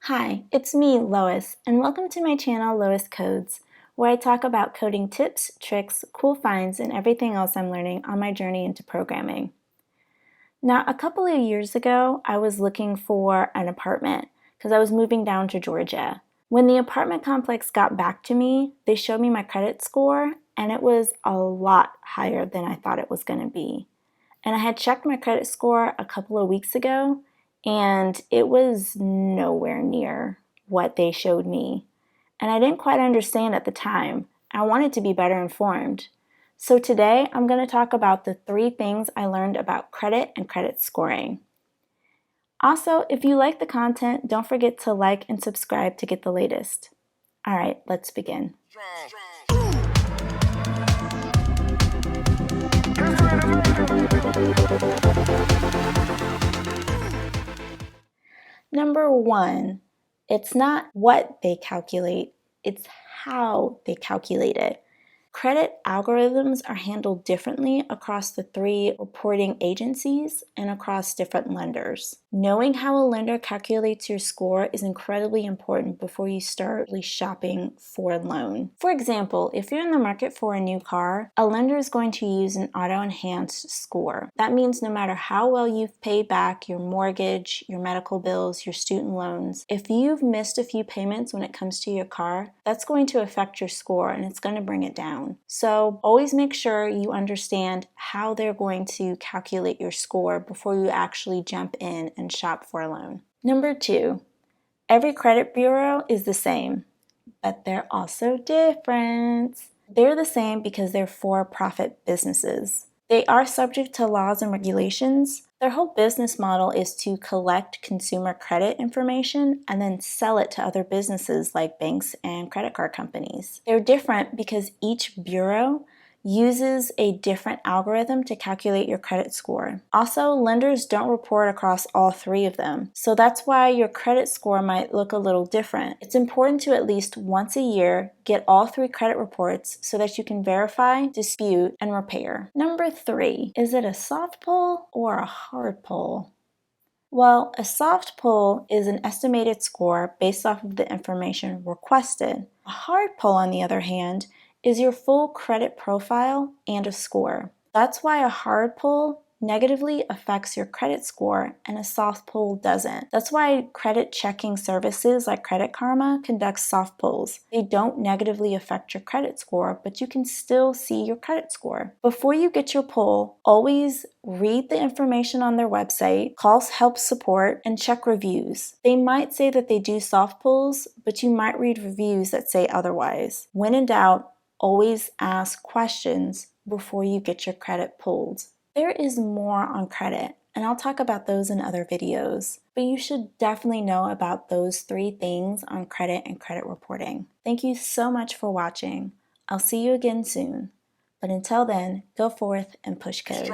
Hi, it's me, Lois, and welcome to my channel, Lois Codes, where I talk about coding tips, tricks, cool finds, and everything else I'm learning on my journey into programming. Now, a couple of years ago, I was looking for an apartment because I was moving down to Georgia. When the apartment complex got back to me, they showed me my credit score, and it was a lot higher than I thought it was going to be. And I had checked my credit score a couple of weeks ago, and it was nowhere near what they showed me. And I didn't quite understand at the time. I wanted to be better informed. So today I'm going to talk about the 3 things I learned about credit and credit scoring. Also, if you like the content, don't forget to like and subscribe to get the latest. All right, let's begin. Number 1, it's not what they calculate, it's how they calculate it. Credit algorithms are handled differently across the 3 reporting agencies and across different lenders. Knowing how a lender calculates your score is incredibly important before you start really shopping for a loan. For example, if you're in the market for a new car, a lender is going to use an auto-enhanced score. That means no matter how well you've paid back your mortgage, your medical bills, your student loans, if you've missed a few payments when it comes to your car, that's going to affect your score and it's going to bring it down. So always make sure you understand how they're going to calculate your score before you actually jump in and shop for a loan. Number 2, every credit bureau is the same, but they're also different. They're the same because they're for-profit businesses. They are subject to laws and regulations. Their whole business model is to collect consumer credit information and then sell it to other businesses like banks and credit card companies. They're different because each bureau uses a different algorithm to calculate your credit score. Also, lenders don't report across all 3 of them, so that's why your credit score might look a little different. It's important to at least once a year get all 3 credit reports so that you can verify, dispute, and repair. Number 3, is it a soft pull or a hard pull? Well, a soft pull is an estimated score based off of the information requested. A hard pull, on the other hand, is your full credit profile and a score. That's why a hard pull negatively affects your credit score and a soft pull doesn't. That's why credit checking services like Credit Karma conduct soft pulls. They don't negatively affect your credit score, but you can still see your credit score. Before you get your pull, always read the information on their website, call help support, and check reviews. They might say that they do soft pulls, but you might read reviews that say otherwise. When in doubt, always ask questions before you get your credit pulled. There is more on credit, and I'll talk about those in other videos, but you should definitely know about those 3 things on credit and credit reporting. Thank you so much for watching. I'll see you again soon, but until then, go forth and push code.